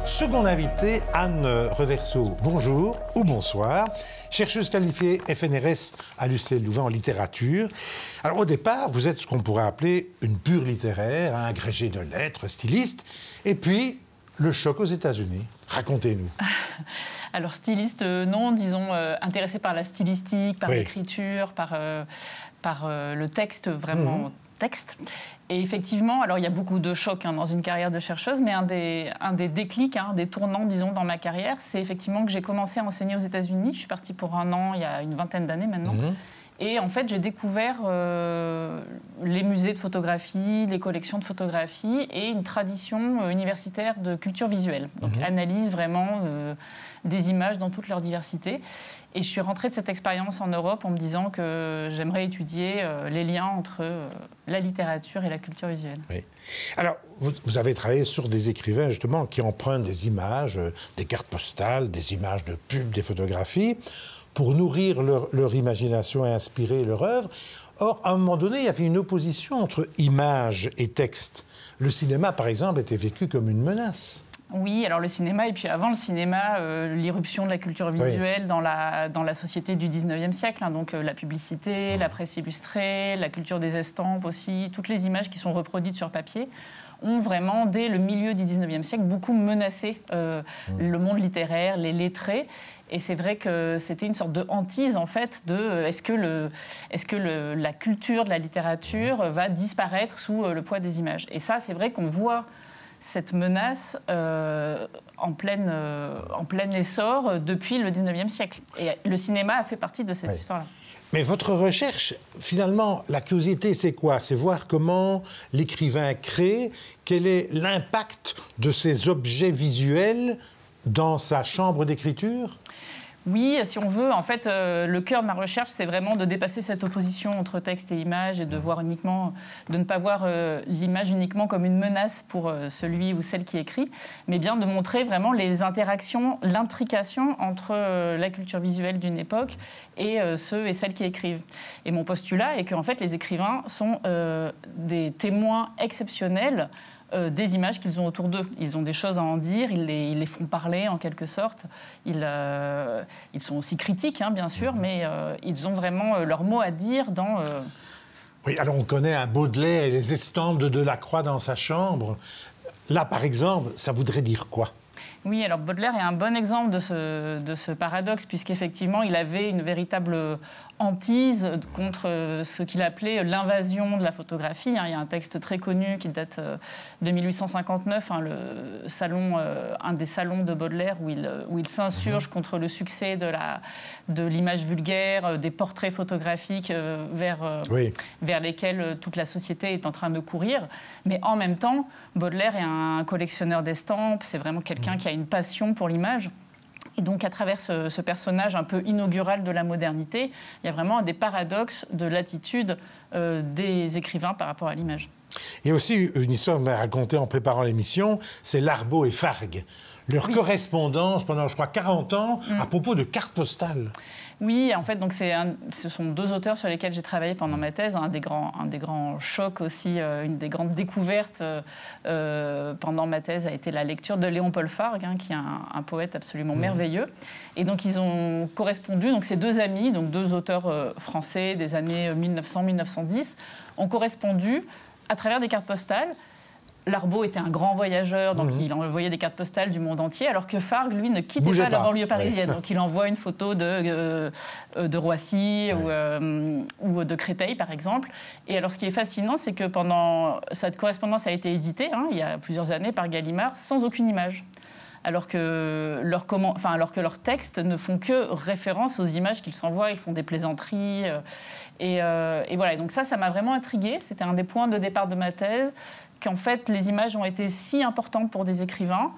Second invité, Anne Reverso. Bonjour ou bonsoir. Chercheuse qualifiée FNRS à l'UCL Louvain en littérature. Alors au départ, vous êtes ce qu'on pourrait appeler une pure littéraire, un agrégé de lettres, styliste. Et puis, le choc aux États-Unis. Racontez-nous. Alors styliste, non, disons intéressée par la stylistique, par l'écriture, par le texte, vraiment texte. Et effectivement, alors il y a beaucoup de chocs dans une carrière de chercheuse, mais un des déclics, des tournants, disons, dans ma carrière, c'est effectivement que j'ai commencé à enseigner aux États-Unis. Je suis partie pour un an, il y a une vingtaine d'années maintenant. Et en fait, j'ai découvert les musées de photographie, les collections de photographie et une tradition universitaire de culture visuelle. Donc, analyse vraiment des images dans toute leur diversité. Et je suis rentrée de cette expérience en Europe en me disant que j'aimerais étudier les liens entre la littérature et la culture visuelle. Oui. Alors, vous avez travaillé sur des écrivains, justement, qui empruntent des images, des cartes postales, des images de pubs, des photographies, pour nourrir leur imagination et inspirer leur œuvre. Or, à un moment donné, il y avait une opposition entre images et texte. Le cinéma, par exemple, était vécu comme une menace. Oui, alors le cinéma, et puis avant le cinéma, l'irruption de la culture visuelle dans la société du 19e siècle, donc la publicité, la presse illustrée, la culture des estampes aussi, toutes les images qui sont reproduites sur papier, ont vraiment, dès le milieu du 19e siècle, beaucoup menacé le monde littéraire, les lettrés. Et c'est vrai que c'était une sorte de hantise, en fait, de est-ce que la culture de la littérature va disparaître sous le poids des images. Et ça, c'est vrai qu'on voit cette menace en plein essor depuis le 19e siècle. Et le cinéma a fait partie de cette histoire-là. Mais votre recherche, finalement, la curiosité, c'est quoi? C'est voir comment l'écrivain crée, quel est l'impact de ces objets visuels dans sa chambre d'écriture? Oui, si on veut, en fait, le cœur de ma recherche, c'est vraiment de dépasser cette opposition entre texte et image et de ne pas voir l'image uniquement comme une menace pour celui ou celle qui écrit, mais bien de montrer vraiment les interactions, l'intrication entre la culture visuelle d'une époque et ceux et celles qui écrivent. Et mon postulat est qu'en fait, les écrivains sont des témoins exceptionnels des images qu'ils ont autour d'eux. Ils ont des choses à en dire, ils les font parler en quelque sorte. Ils sont aussi critiques, bien sûr, mais ils ont vraiment leur mot à dire dans... Oui, alors on connaît un Baudelaire et les estampes de Delacroix dans sa chambre. Là, par exemple, ça voudrait dire quoi? Oui, alors Baudelaire est un bon exemple de ce paradoxe, puisqu'effectivement, il avait une véritable hantise contre ce qu'il appelait l'invasion de la photographie. Il y a un texte très connu qui date de 1859, un des salons de Baudelaire, où il s'insurge contre le succès de l'image vulgaire, des portraits photographiques vers lesquels toute la société est en train de courir. Mais en même temps, Baudelaire est un collectionneur d'estampes, c'est vraiment quelqu'un qui a une passion pour l'image. Et donc, à travers ce personnage un peu inaugural de la modernité, il y a vraiment des paradoxes de l'attitude des écrivains par rapport à l'image. Il y a aussi une histoire que vous m'avez racontée en préparant l'émission, c'est Larbaud et Fargue. Leur correspondance pendant, je crois, 40 ans à propos de cartes postales. Oui, en fait, donc ce sont deux auteurs sur lesquels j'ai travaillé pendant ma thèse. Un des grands chocs aussi, une des grandes découvertes pendant ma thèse a été la lecture de Léon-Paul Fargue, qui est un poète absolument merveilleux. Et donc, ils ont correspondu, donc ces deux amis, donc deux auteurs français des années 1900-1910, ont correspondu à travers des cartes postales. Larbaud était un grand voyageur, donc il envoyait des cartes postales du monde entier, alors que Fargue, lui, ne quittait pas la banlieue parisienne. Donc il envoie une photo de Roissy ou de Créteil, par exemple. Et alors, ce qui est fascinant, c'est que pendant cette correspondance a été éditée, il y a plusieurs années, par Gallimard, sans aucune image. Alors que leurs textes ne font que référence aux images qu'ils s'envoient, ils font des plaisanteries. Et voilà, donc ça m'a vraiment intriguée. C'était un des points de départ de ma thèse, qu'en fait, les images ont été si importantes pour des écrivains,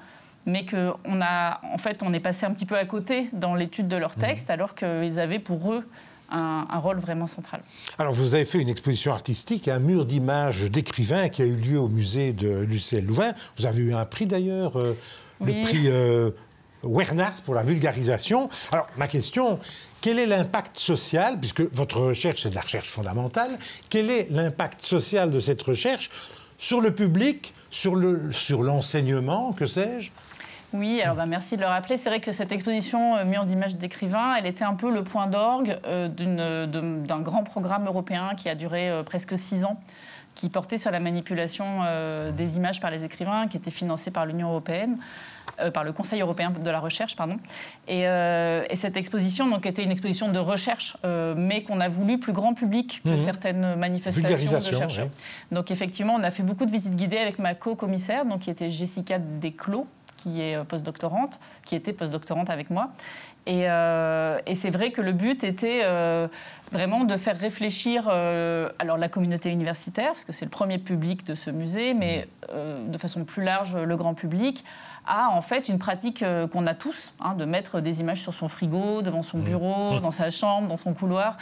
mais qu'on est passé un petit peu à côté dans l'étude de leurs textes, alors qu'ils avaient pour eux un rôle vraiment central. Alors, vous avez fait une exposition artistique, un mur d'images d'écrivains qui a eu lieu au musée de l'UCL Louvain. Vous avez eu un prix d'ailleurs, le prix Werners pour la vulgarisation. Alors, ma question, quel est l'impact social, puisque votre recherche, c'est de la recherche fondamentale, quel est l'impact social de cette recherche sur le public, sur l'enseignement, que sais-je? Oui, alors merci de le rappeler. C'est vrai que cette exposition Murs d'images d'écrivains, elle était un peu le point d'orgue d'un grand programme européen qui a duré presque 6 ans, qui portait sur la manipulation des images par les écrivains, qui était financé par l'Union européenne, par le Conseil européen de la recherche, pardon. Et cette exposition donc, était une exposition de recherche, mais qu'on a voulu plus grand public que certaines manifestations de chercheurs. Oui. Donc effectivement, on a fait beaucoup de visites guidées avec ma co-commissaire, donc, qui était Jessica Desclos, qui est postdoctorante, qui était postdoctorante avec moi. Et c'est vrai que le but était vraiment de faire réfléchir alors la communauté universitaire, parce que c'est le premier public de ce musée, mais de façon plus large, le grand public, à en fait une pratique qu'on a tous, hein, de mettre des images sur son frigo, devant son bureau, dans sa chambre, dans son couloir,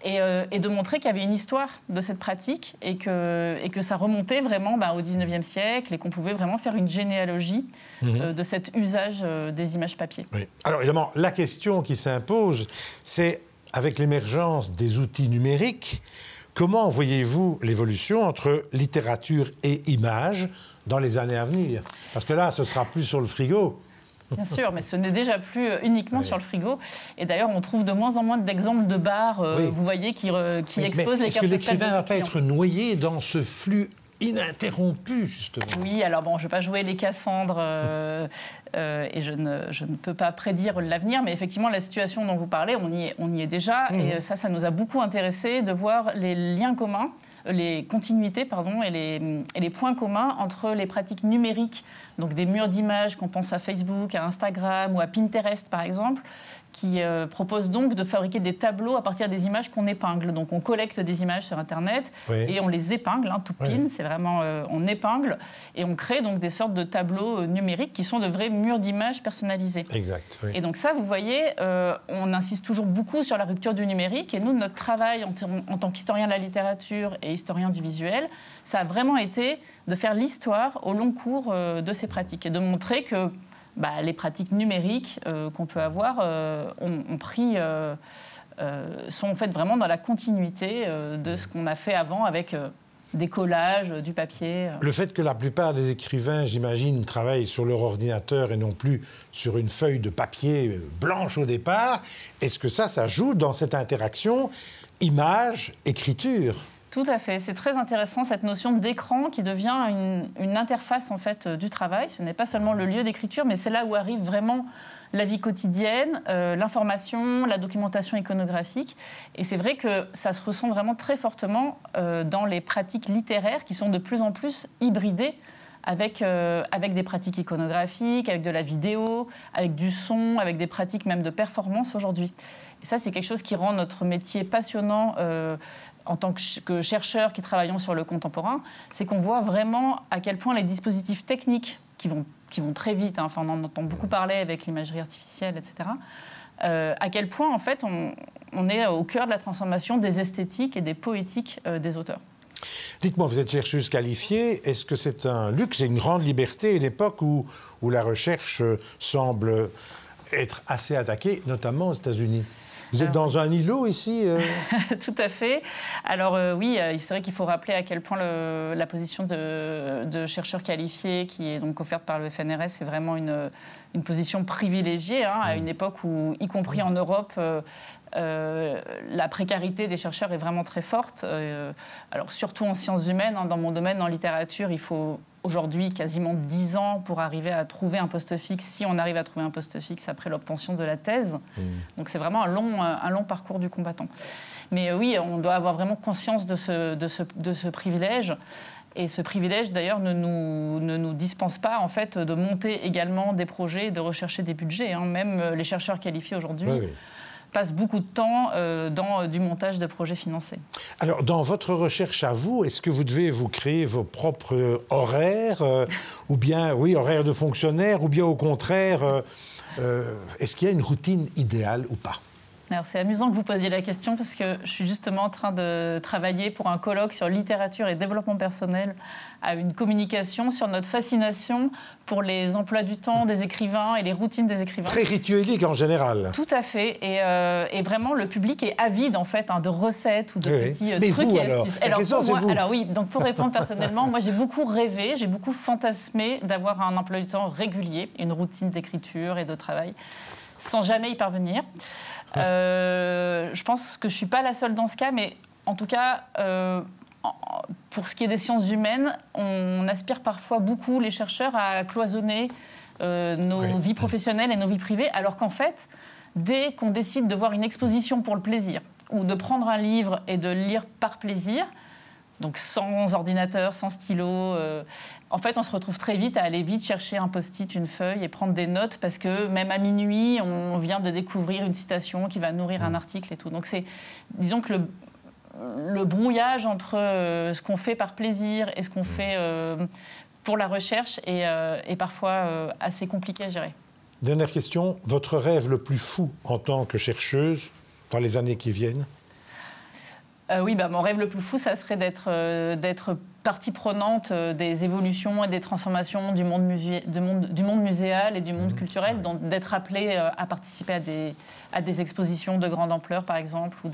et de montrer qu'il y avait une histoire de cette pratique et que ça remontait vraiment au XIXe siècle et qu'on pouvait vraiment faire une généalogie de cet usage des images papier. Oui. Alors évidemment, la question qui s'impose, c'est avec l'émergence des outils numériques, comment voyez-vous l'évolution entre littérature et images dans les années à venir? Parce que là, ce sera plus sur le frigo. Bien sûr, mais ce n'est déjà plus uniquement sur le frigo. Et d'ailleurs, on trouve de moins en moins d'exemples de bars, vous voyez, qui exposent les cartes postales. Est-ce que l'écrivain ne va pas être noyé dans ce flux ininterrompu, justement? Oui, alors bon, je ne vais pas jouer les Cassandres et je ne peux pas prédire l'avenir, mais effectivement, la situation dont vous parlez, on y est déjà. Et ça nous a beaucoup intéressé de voir les liens communs, les continuités, pardon, et les points communs entre les pratiques numériques, donc des murs d'images qu'on pense à Facebook, à Instagram ou à Pinterest, par exemple, qui propose donc de fabriquer des tableaux à partir des images qu'on épingle. Donc on collecte des images sur Internet et on les épingle, tout pin, c'est vraiment on épingle et on crée donc des sortes de tableaux numériques qui sont de vrais murs d'images personnalisés. Exact. Oui. Et donc ça, vous voyez, on insiste toujours beaucoup sur la rupture du numérique et nous, notre travail en tant qu'historien de la littérature et historien du visuel, ça a vraiment été de faire l'histoire au long cours de ces pratiques et de montrer que les pratiques numériques qu'on peut avoir sont en fait vraiment dans la continuité de ce qu'on a fait avant avec des collages, du papier. Le fait que la plupart des écrivains, j'imagine, travaillent sur leur ordinateur et non plus sur une feuille de papier blanche au départ, est-ce que ça joue dans cette interaction image-écriture ? Tout à fait. C'est très intéressant, cette notion d'écran qui devient une interface en fait, du travail. Ce n'est pas seulement le lieu d'écriture, mais c'est là où arrive vraiment la vie quotidienne, l'information, la documentation iconographique. Et c'est vrai que ça se ressent vraiment très fortement dans les pratiques littéraires qui sont de plus en plus hybridées avec des pratiques iconographiques, avec de la vidéo, avec du son, avec des pratiques même de performance aujourd'hui. Et ça, c'est quelque chose qui rend notre métier passionnant en tant que chercheurs qui travaillons sur le contemporain, c'est qu'on voit vraiment à quel point les dispositifs techniques qui vont très vite, enfin, on en entend beaucoup parler avec l'imagerie artificielle, etc., à quel point, en fait, on est au cœur de la transformation des esthétiques et des poétiques des auteurs. Dites-moi, vous êtes chercheuse qualifiée, est-ce que c'est un luxe et une grande liberté, une époque où la recherche semble être assez attaquée, notamment aux États-Unis? Vous êtes dans un îlot ici Tout à fait. Alors oui, c'est vrai qu'il faut rappeler à quel point la position de chercheur qualifié qui est donc offerte par le FNRS est vraiment une position privilégiée à une époque où, y compris en Europe, la précarité des chercheurs est vraiment très forte. Alors surtout en sciences humaines, dans mon domaine, en littérature, il faut aujourd'hui quasiment 10 ans pour arriver à trouver un poste fixe, si on arrive à trouver un poste fixe après l'obtention de la thèse. Donc c'est vraiment un long parcours du combattant. Mais oui, on doit avoir vraiment conscience de ce privilège. Et ce privilège, d'ailleurs, ne nous dispense pas, en fait, de monter également des projets, de rechercher des budgets. Même les chercheurs qualifiés aujourd'hui passent beaucoup de temps dans du montage de projets financés. Alors, dans votre recherche à vous, est-ce que vous devez vous créer vos propres horaires ou bien, horaires de fonctionnaires, ou bien au contraire, est-ce qu'il y a une routine idéale ou pas? Alors c'est amusant que vous posiez la question parce que je suis justement en train de travailler pour un colloque sur littérature et développement personnel à une communication sur notre fascination pour les emplois du temps des écrivains et les routines des écrivains. Très rituelique en général. Tout à fait. Et vraiment, le public est avide en fait de recettes ou de petits Mais trucs vous, et alors, astuces. la question, c'est vous. Alors oui, donc pour répondre personnellement, moi j'ai beaucoup rêvé, j'ai beaucoup fantasmé d'avoir un emploi du temps régulier, une routine d'écriture et de travail, sans jamais y parvenir. Je pense que je ne suis pas la seule dans ce cas, mais en tout cas, pour ce qui est des sciences humaines, on aspire parfois beaucoup, les chercheurs, à cloisonner nos vies professionnelles et nos vies privées, alors qu'en fait, dès qu'on décide de voir une exposition pour le plaisir, ou de prendre un livre et de le lire par plaisir, donc sans ordinateur, sans stylo, en fait, on se retrouve très vite à aller vite chercher un post-it, une feuille et prendre des notes parce que même à minuit, on vient de découvrir une citation qui va nourrir un article et tout. Donc disons que le brouillage entre ce qu'on fait par plaisir et ce qu'on fait pour la recherche est parfois assez compliqué à gérer. Dernière question, votre rêve le plus fou en tant que chercheuse dans les années qui viennent? Oui, mon rêve le plus fou, ça serait d'être partie prenante des évolutions et des transformations du monde muséal et du monde culturel, donc d'être appelée à participer à des expositions de grande ampleur, par exemple, ou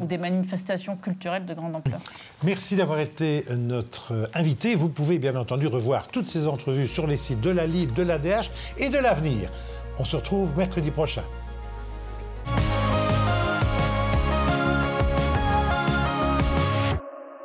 des manifestations culturelles de grande ampleur. Merci d'avoir été notre invité. Vous pouvez bien entendu revoir toutes ces entrevues sur les sites de la Libre, de l'ADH et de l'Avenir. On se retrouve mercredi prochain.